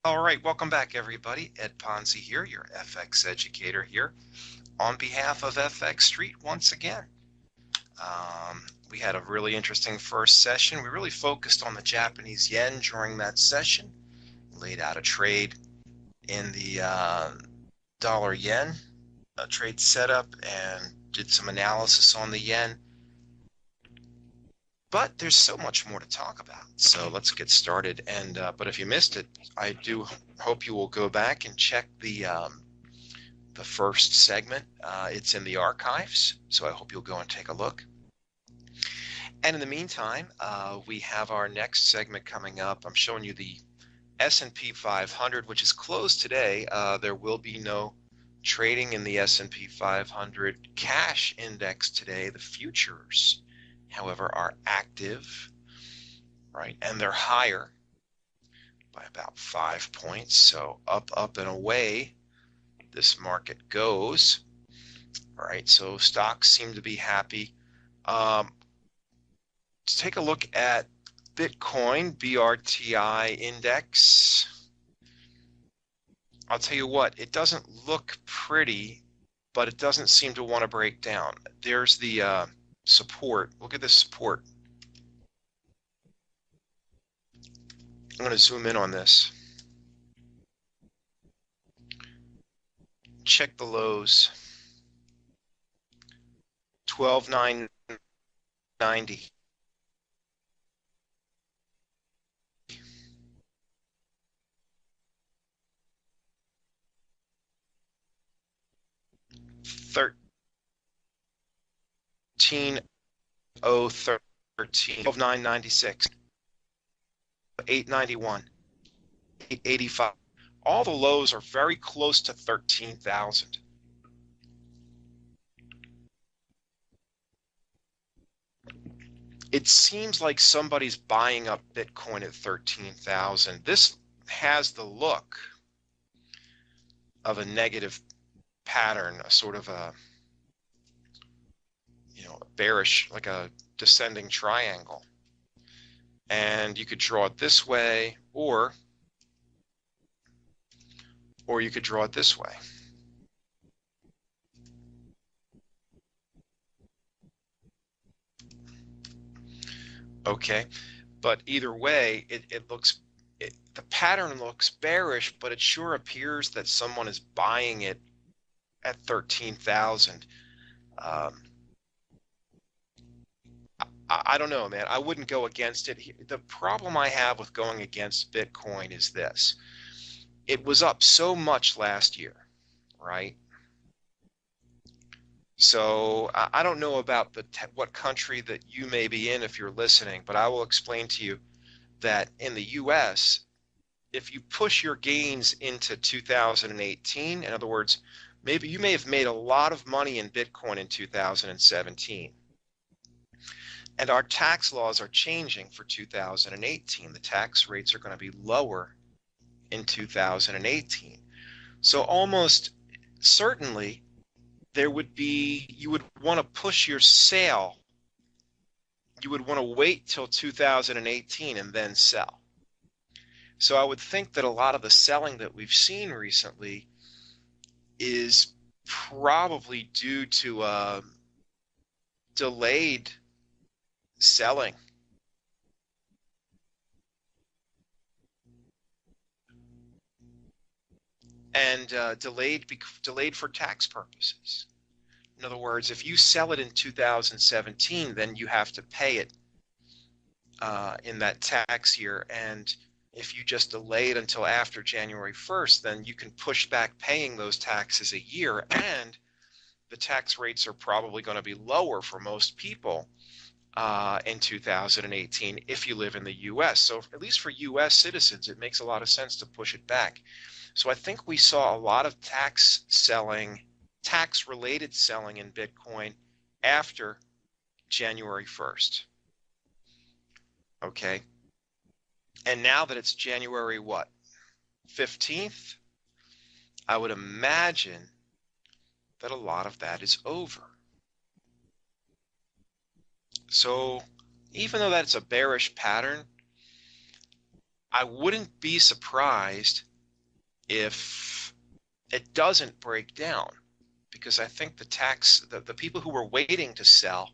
All right, welcome back, everybody. Ed Ponsi here, your FX educator here, on behalf of FX Street once again. We had a really interesting first session. We really focused on the Japanese yen during that session, laid out a trade in the dollar yen, a trade setup, and did some analysis on the yen. But there's so much more to talk about, so let's get started. But if you missed it, I do hope you will go back and check the first segment. It's in the archives, so I hope you'll go and take a look. And in the meantime, we have our next segment coming up. I'm showing you the S&P 500, which is closed today. There will be no trading in the S&P 500 cash index today. The futures, however, are active, right? And they're higher by about 5 points. So up, and away this market goes. All right, so stocks seem to be happy. Let's take a look at Bitcoin, BRTI index. I'll tell you what, it doesn't look pretty, but it doesn't seem to want to break down. There's the support. Look at this support. I'm going to zoom in on this. Check the lows. 12,990. 13,013. 12,996. 891. 885. All the lows are very close to 13,000. It seems like somebody's buying up Bitcoin at 13,000. This has the look of a negative pattern, a sort of a, bearish, like a descending triangle. And you could draw it this way, or you could draw it this way. Okay, but either way, the pattern looks bearish, but it sure appears that someone is buying it at 13,000. I don't know, man. I wouldn't go against it. The problem I have with going against Bitcoin is this. It was up so much last year, right? So I don't know about what country that you may be in if you're listening, but I will explain to you that in the US, if you push your gains into 2018, in other words, maybe you may have made a lot of money in Bitcoin in 2017. And our tax laws are changing for 2018. The tax rates are going to be lower in 2018. So almost certainly you would want to push your sale. You would want to wait till 2018 and then sell. So I would think that a lot of the selling that we've seen recently is probably due to delayed selling. And delayed for tax purposes. In other words, if you sell it in 2017, then you have to pay it in that tax year. And if you just delay it until after January 1st, then you can push back paying those taxes a year, and the tax rates are probably going to be lower for most people in 2018 if you live in the U.S. So at least for U.S. citizens, it makes a lot of sense to push it back. So I think we saw a lot of tax-related selling in Bitcoin after January 1st. Okay. And now that it's January what? 15th, I would imagine that a lot of that is over. So even though that's a bearish pattern, I wouldn't be surprised if it doesn't break down, because I think the people who were waiting to sell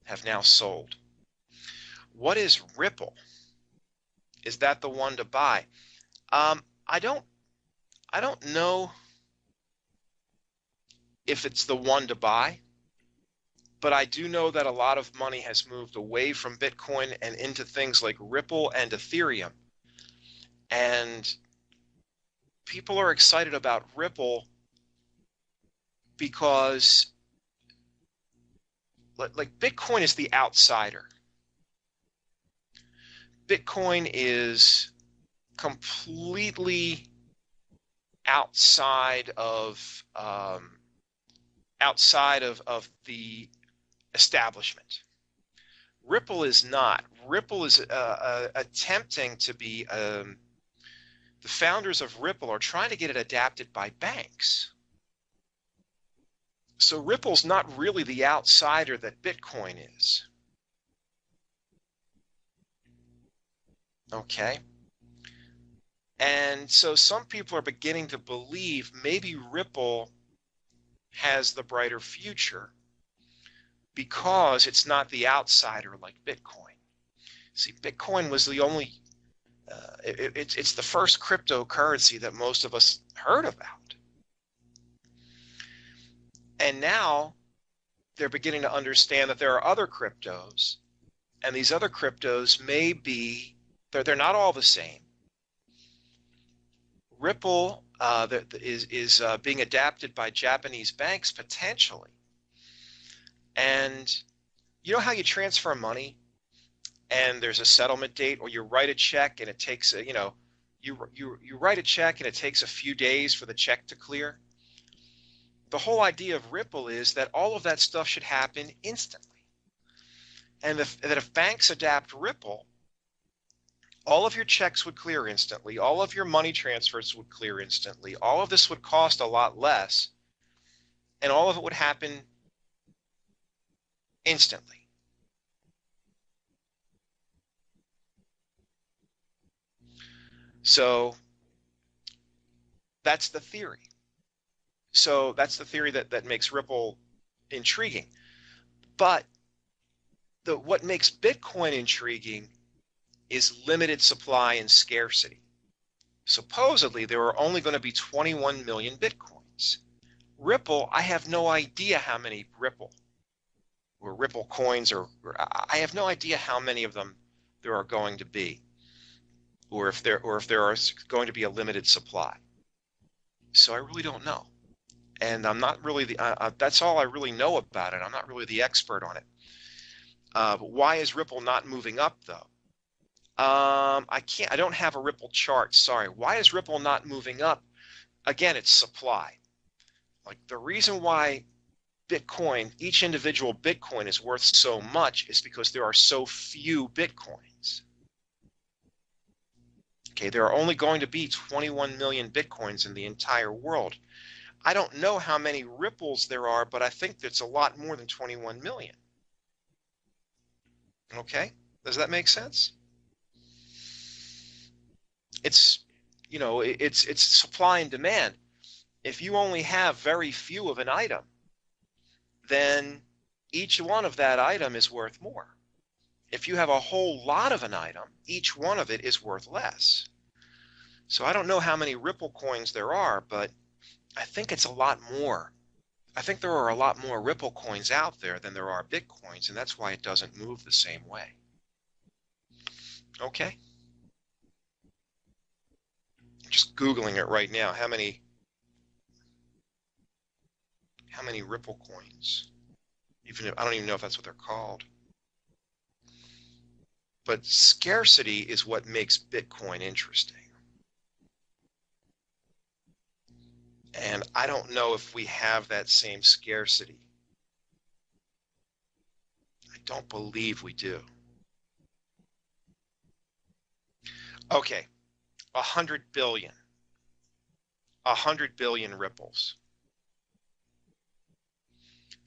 have now sold. What is Ripple? Is that the one to buy? I don't know if it's the one to buy, but I do know that a lot of money has moved away from Bitcoin and into things like Ripple and Ethereum. And people are excited about Ripple because like Bitcoin is the outsider. Bitcoin is completely outside of the establishment. Ripple is not. Ripple is attempting to be. The founders of Ripple are trying to get it adapted by banks. So Ripple's not really the outsider that Bitcoin is. Okay. And so some people are beginning to believe maybe Ripple has the brighter future because it's not the outsider like Bitcoin. See, Bitcoin was the only, it's the first cryptocurrency that most of us heard about. And now they're beginning to understand that there are other cryptos, and these other cryptos may be, they're not all the same. Ripple is being adapted by Japanese banks potentially. And you know how you transfer money and there's a settlement date, or you write a check and it takes, you write a check and it takes a few days for the check to clear? The whole idea of Ripple is that all of that stuff should happen instantly. And that if banks adapt Ripple, all of your checks would clear instantly. All of your money transfers would clear instantly. All of this would cost a lot less, and all of it would happen instantly. So that's the theory. So that's the theory that makes Ripple intriguing. But what makes Bitcoin intriguing is limited supply and scarcity. Supposedly, there are only going to be 21 million Bitcoins. Ripple, I have no idea how many Ripple coins, or I have no idea how many of them there are going to be, or if there are going to be a limited supply. So I really don't know, and I'm not really that's all I really know about it. I'm not really the expert on it. But why is Ripple not moving up though? I don't have a Ripple chart. Sorry. Why is Ripple not moving up? Again, it's supply. Like the reason why Bitcoin, each individual Bitcoin is worth so much is because there are so few Bitcoins. Okay, there are only going to be 21 million Bitcoins in the entire world. I don't know how many Ripples there are, but I think it's a lot more than 21 million. Okay, does that make sense? It's, it's supply and demand. If you only have very few of an item, then each one of that item is worth more. If you have a whole lot of an item, each one of it is worth less. So I don't know how many Ripple coins there are, but I think it's a lot more. I think there are a lot more Ripple coins out there than there are Bitcoins, and that's why it doesn't move the same way. Okay? Just Googling it right now. How many Ripple coins? I don't even know if that's what they're called. But scarcity is what makes Bitcoin interesting. And I don't know if we have that same scarcity. I don't believe we do. Okay, 100 billion. 100 billion ripples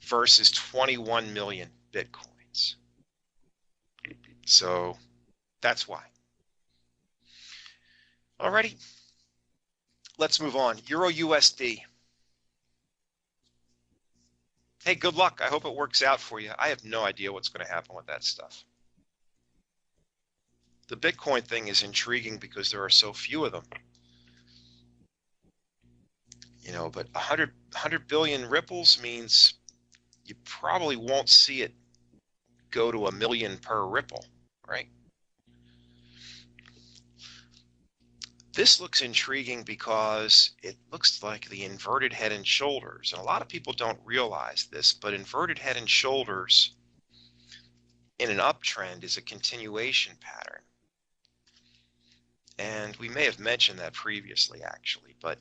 versus 21 million Bitcoins. So that's why. Alrighty. let's move on. Euro USD. Hey, good luck. I hope it works out for you. I have no idea what's going to happen with that stuff. The Bitcoin thing is intriguing because there are so few of them. You know, but 100 billion ripples means you probably won't see it go to 1 million per ripple, right? This looks intriguing because it looks like the inverted head and shoulders. And a lot of people don't realize this, but inverted head and shoulders in an uptrend is a continuation pattern. And we may have mentioned that previously, actually, but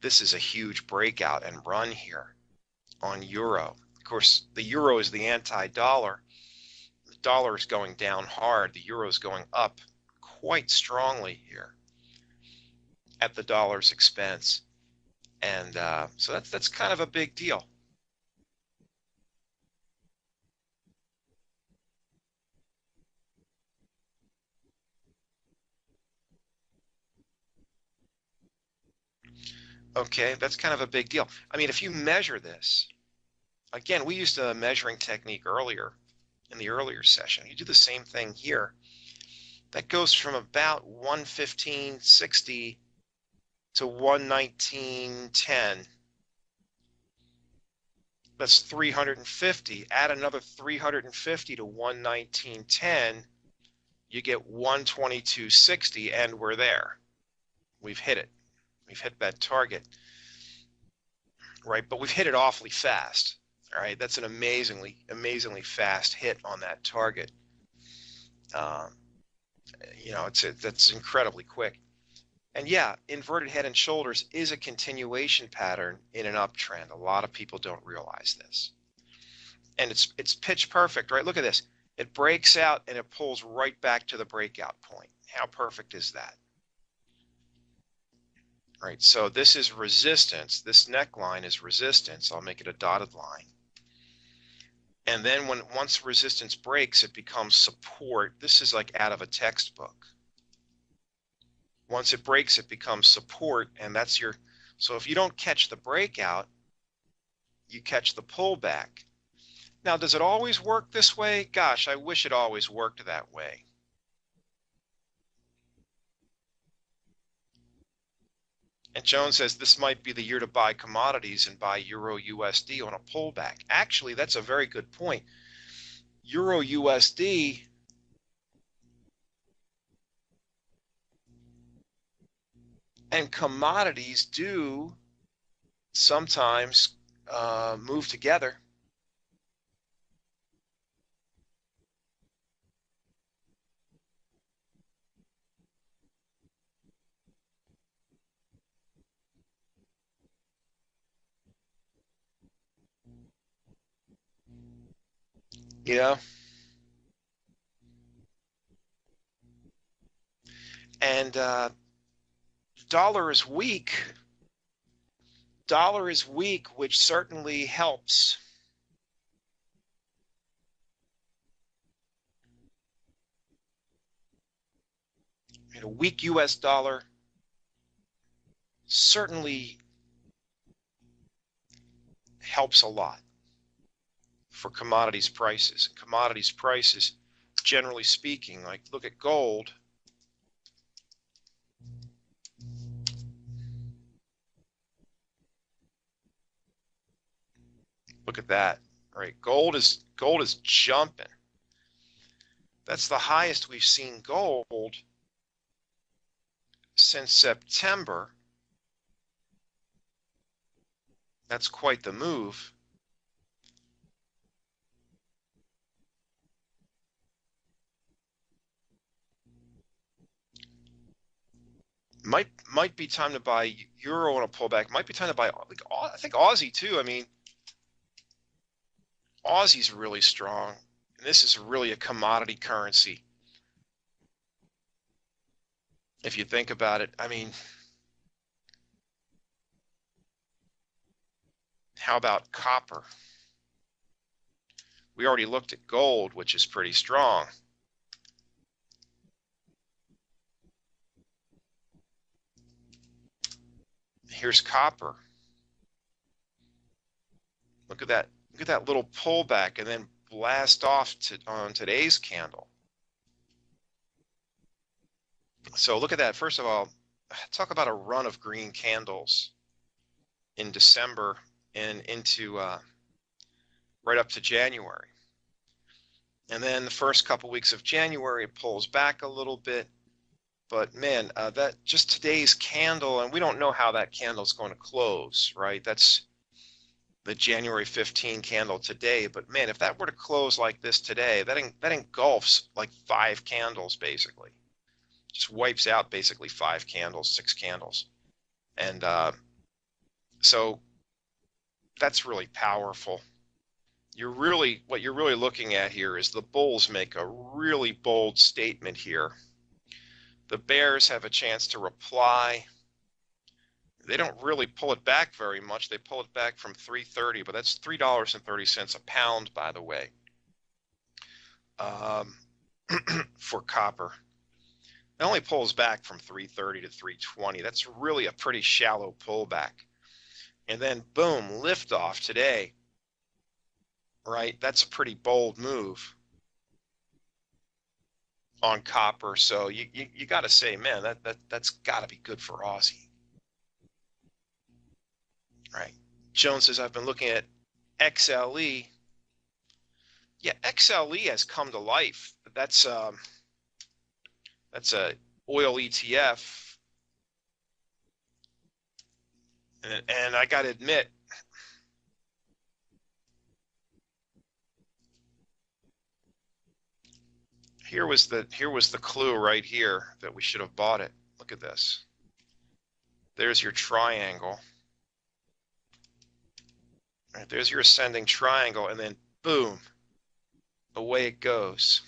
this is a huge breakout and run here on euro. Of course, the euro is the anti-dollar. The dollar is going down hard. The euro is going up quite strongly here at the dollar's expense. And so that's kind of a big deal. Okay, that's kind of a big deal. I mean, if you measure this, again, we used a measuring technique earlier in the earlier session. You do the same thing here. That goes from about 115.60 to 119.10. That's 350. Add another 350 to 119.10. You get 122.60, and we're there. We've hit it. We've hit that target, right? But we've hit it awfully fast, all right? That's an amazingly fast hit on that target. You know, that's incredibly quick. And yeah, inverted head and shoulders is a continuation pattern in an uptrend. A lot of people don't realize this. And it's pitch perfect, right? Look at this. It breaks out and it pulls right back to the breakout point. How perfect is that? Right, so this is resistance. This neckline is resistance. I'll make it a dotted line. And then once resistance breaks, it becomes support. This is like out of a textbook. Once it breaks, it becomes support, and that's your, so if you don't catch the breakout, you catch the pullback. Now, does it always work this way? Gosh, I wish it always worked that way. And Jones says this might be the year to buy commodities and buy Euro USD on a pullback. Actually, that's a very good point. Euro USD and commodities do sometimes move together. You know, and dollar is weak. Dollar is weak, which certainly helps. You know, weak U.S. dollar certainly helps a lot for commodities prices. Commodities prices, generally speaking, like look at gold. Look at that, right? Gold is jumping. That's the highest we've seen gold since September. That's quite the move. Might be time to buy euro on a pullback. Might be time to buy, like, I think Aussie too. I mean, Aussie's really strong, and this is really a commodity currency. If you think about it, I mean, how about copper? We already looked at gold, which is pretty strong. Here's copper. Look at that. Look at that little pullback and then blast off on today's candle. So look at that. First of all, talk about a run of green candles in December and into right up to January. And then the first couple weeks of January, it pulls back a little bit. But man, that just today's candle, and we don't know how that candle is going to close, right? That's the January 15 candle today. But man, if that were to close like this today, that engulfs like 5 candles basically. Just wipes out basically 5 candles, 6 candles. And so that's really powerful. What you're really looking at here is the bulls make a really bold statement here. The bears have a chance to reply. They don't really pull it back very much. They pull it back from 330, but that's $3.30 a pound, by the way, for copper. It only pulls back from 330 to 320. That's really a pretty shallow pullback. And then boom, liftoff today, right? That's a pretty bold move on copper. So you got to say, man, that's got to be good for Aussie. Right. Jones says, I've been looking at XLE. Yeah, XLE has come to life. That's a oil ETF. And I got to admit, here was the clue right here that we should have bought it. Look at this. There's your triangle. Right, there's your ascending triangle, and then boom, away it goes.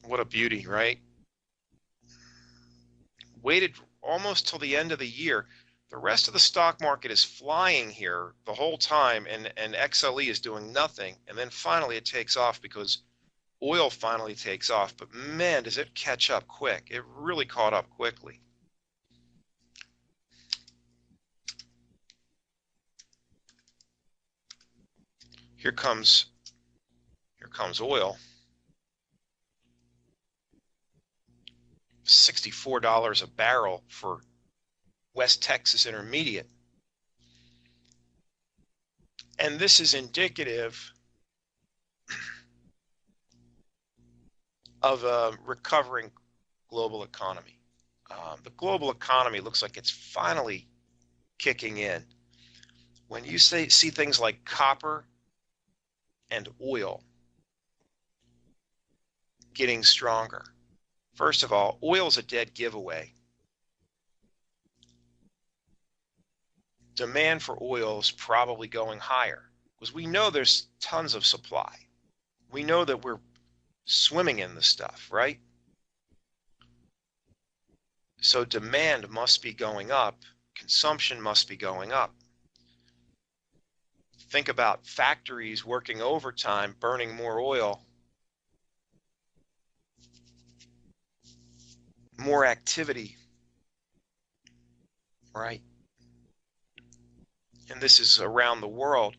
What a beauty, right? Waited almost till the end of the year. The rest of the stock market is flying here the whole time, and XLE is doing nothing. And then finally it takes off because oil finally takes off. But man, does it catch up quick. It really caught up quickly. Here comes oil. $64 a barrel for West Texas Intermediate. And this is indicative of a recovering global economy. The global economy looks like it's finally kicking in. When you see things like copper and oil getting stronger, first of all, oil's a dead giveaway. Demand for oil is probably going higher because we know there's tons of supply. We know that we're swimming in the stuff, right? So demand must be going up. Consumption must be going up. Think about factories working overtime, burning more oil. More activity, right? And this is around the world.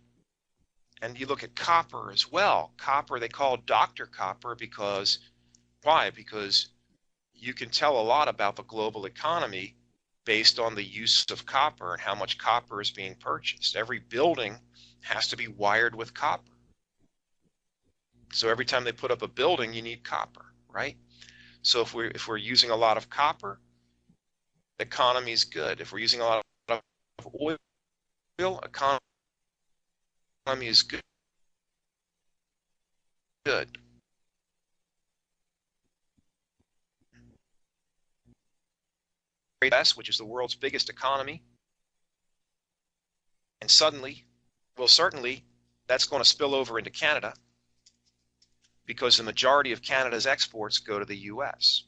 And you look at copper as well. Copper, they call Dr. Copper because, why? Because you can tell a lot about the global economy based on the use of copper and how much copper is being purchased. Every building has to be wired with copper. So every time they put up a building, you need copper, right? So if we're using a lot of copper, the economy is good. If we're using a lot of oil, economy is good. Good. US, which is the world's biggest economy, and suddenly, well, certainly, that's going to spill over into Canada because the majority of Canada's exports go to the U.S.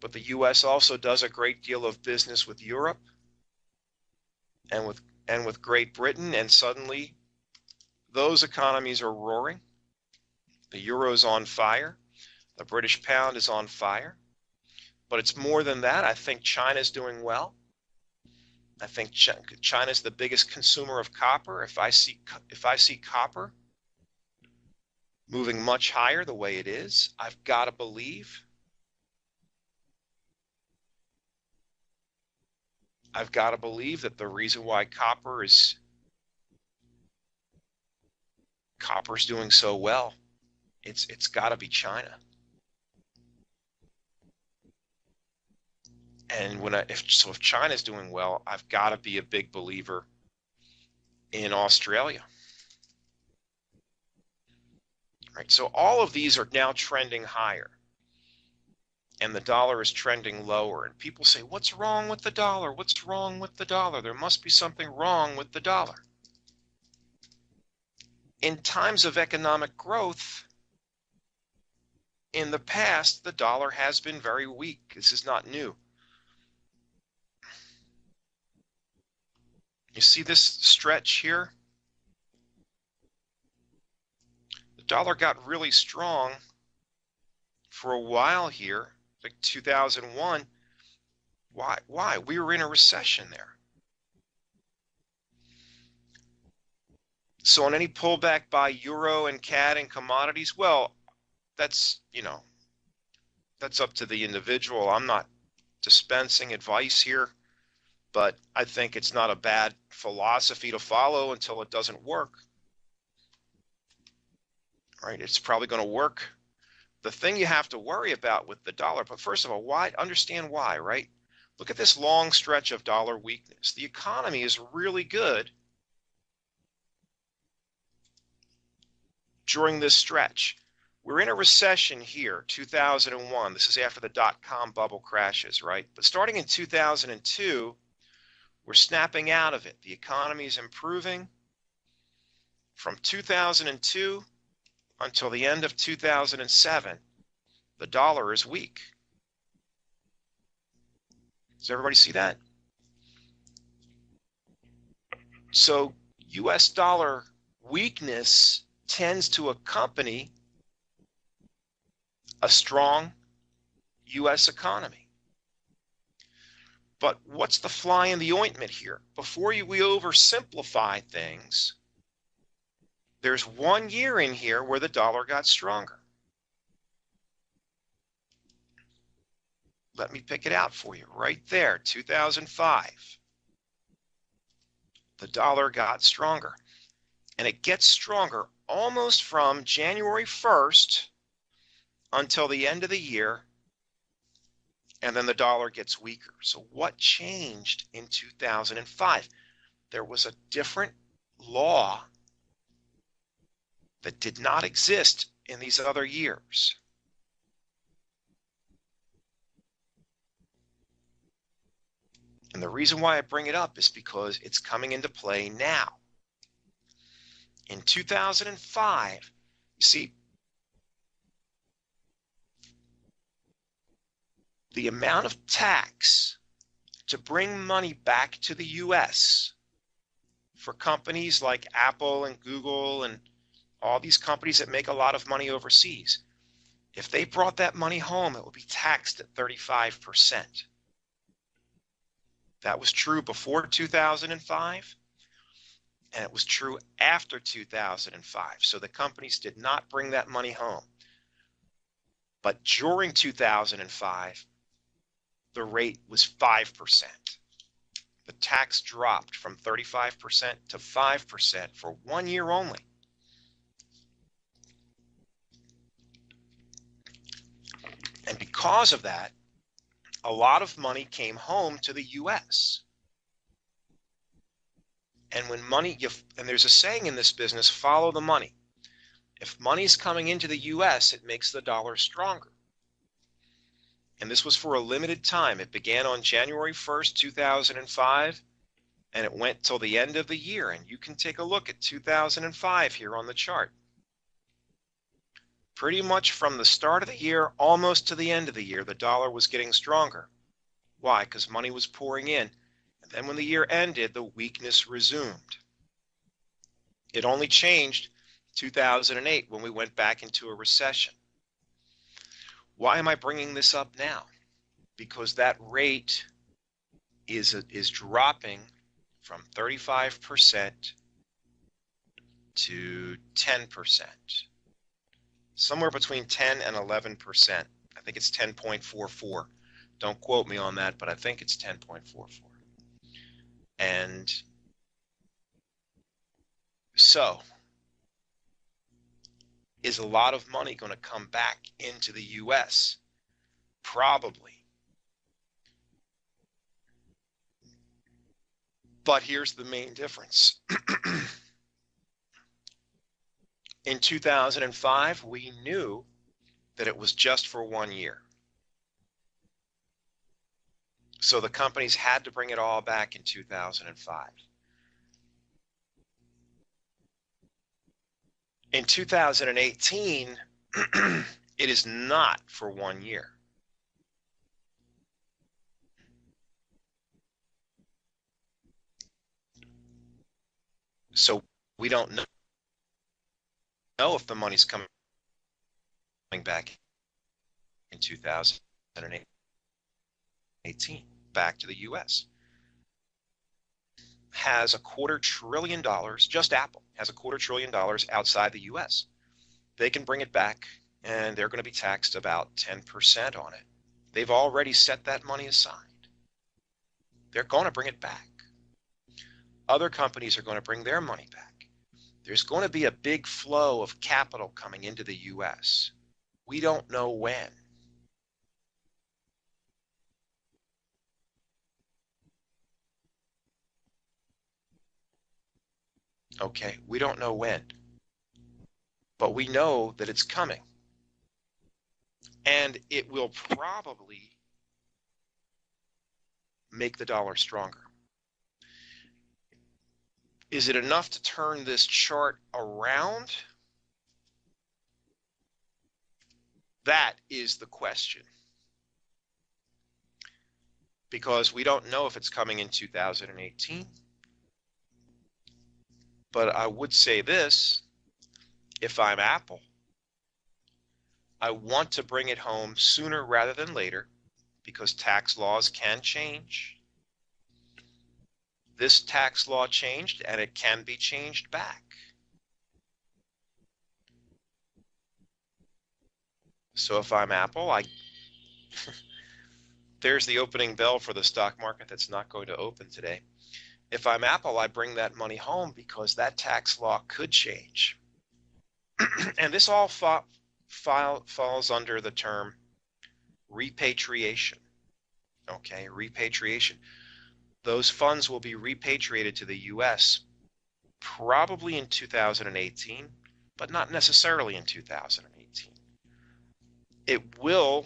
But the U.S. also does a great deal of business with Europe and with Great Britain, and suddenly those economies are roaring. The euro's on fire. The British pound is on fire. But it's more than that. I think China's doing well. I think China's the biggest consumer of copper. If I see copper moving much higher the way it is, I've got to believe that the reason why copper's doing so well, it's got to be China. And if China's doing well, I've got to be a big believer in Australia. Right? So all of these are now trending higher, and the dollar is trending lower. And people say, what's wrong with the dollar? What's wrong with the dollar? There must be something wrong with the dollar. In times of economic growth, in the past, the dollar has been very weak. This is not new. You see this stretch here? The dollar got really strong for a while here, like 2001. Why? We were in a recession there. So on any pullback by euro and CAD and commodities, well, that's up to the individual. I'm not dispensing advice here, but I think it's not a bad philosophy to follow until it doesn't work. Right? It's probably going to work. The thing you have to worry about with the dollar, but first of all, understand why, right? Look at this long stretch of dollar weakness. The economy is really good during this stretch. We're in a recession here, 2001. This is after the dot-com bubble crashes, right? But starting in 2002, we're snapping out of it. The economy is improving. From 2002 until the end of 2007, the dollar is weak. Does everybody see that? So US dollar weakness tends to accompany a strong US economy. But what's the fly in the ointment here? Before we oversimplify things, there's 1 year in here where the dollar got stronger. Let me pick it out for you. Right there, 2005. The dollar got stronger. And it gets stronger almost from January 1st until the end of the year, and then the dollar gets weaker. So what changed in 2005? There was a different law that did not exist in these other years. And the reason why I bring it up is because it's coming into play now. In 2005, you see, the amount of tax to bring money back to the US for companies like Apple and Google and all these companies that make a lot of money overseas, if they brought that money home, it would be taxed at 35%. That was true before 2005, and it was true after 2005. So the companies did not bring that money home. But during 2005, the rate was 5%. The tax dropped from 35% to 5% for 1 year only. And because of that, a lot of money came home to the US. And when money, and there's a saying in this business, follow the money. If money's coming into the US, it makes the dollar stronger. And this was for a limited time. It began on January 1st, 2005, and it went till the end of the year. And you can take a look at 2005 here on the chart. Pretty much from the start of the year, almost to the end of the year, the dollar was getting stronger. Why? Because money was pouring in. And then when the year ended, the weakness resumed. It only changed 2008 when we went back into a recession. Why am I bringing this up now? Because that rate is dropping from 35% to 10%, somewhere between 10 and 11%. I think it's 10.44. Don't quote me on that, but I think it's 10.44. And so, is a lot of money going to come back into the U.S.? Probably. But here's the main difference. In 2005, we knew that it was just for 1 year. So the companies had to bring it all back in 2005. In 2018, it is not for 1 year. So we don't know if the money's coming back in 2018 back to the U.S. Has $250 billion, just Apple has $250 billion outside the U.S. They can bring it back, and they're going to be taxed about 10% on it. They've already set that money aside. They're going to bring it back. Other companies are going to bring their money back. There's going to be a big flow of capital coming into the U.S. We don't know when. Okay, we don't know when. But we know that it's coming. And it will probably make the dollar stronger. Is it enough to turn this chart around? That is the question. Because we don't know if it's coming in 2018. But I would say this, if I'm Apple, I want to bring it home sooner rather than later because tax laws can change. This tax law changed and it can be changed back. So if I'm Apple, there's the opening bell for the stock market that's not going to open today. If I'm Apple, I bring that money home because that tax law could change. And this all falls under the term repatriation. Okay, repatriation. Those funds will be repatriated to the U.S. probably in 2018, but not necessarily in 2018. It will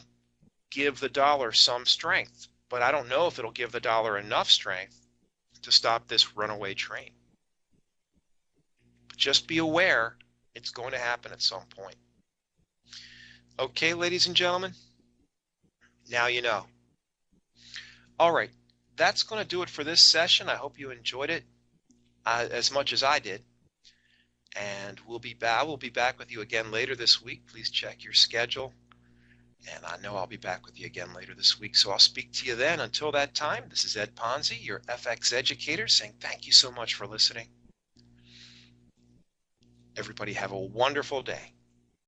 give the dollar some strength, but I don't know if it'll give the dollar enough strength to stop this runaway train. But just be aware, it's going to happen at some point. Okay, ladies and gentlemen, now you know. All right, that's going to do it for this session. I hope you enjoyed it as much as I did. And we'll be back with you again later this week. Please check your schedule. And I know I'll be back with you again later this week. So I'll speak to you then. Until that time, this is Ed Ponsi, your FX educator, saying thank you so much for listening. Everybody have a wonderful day.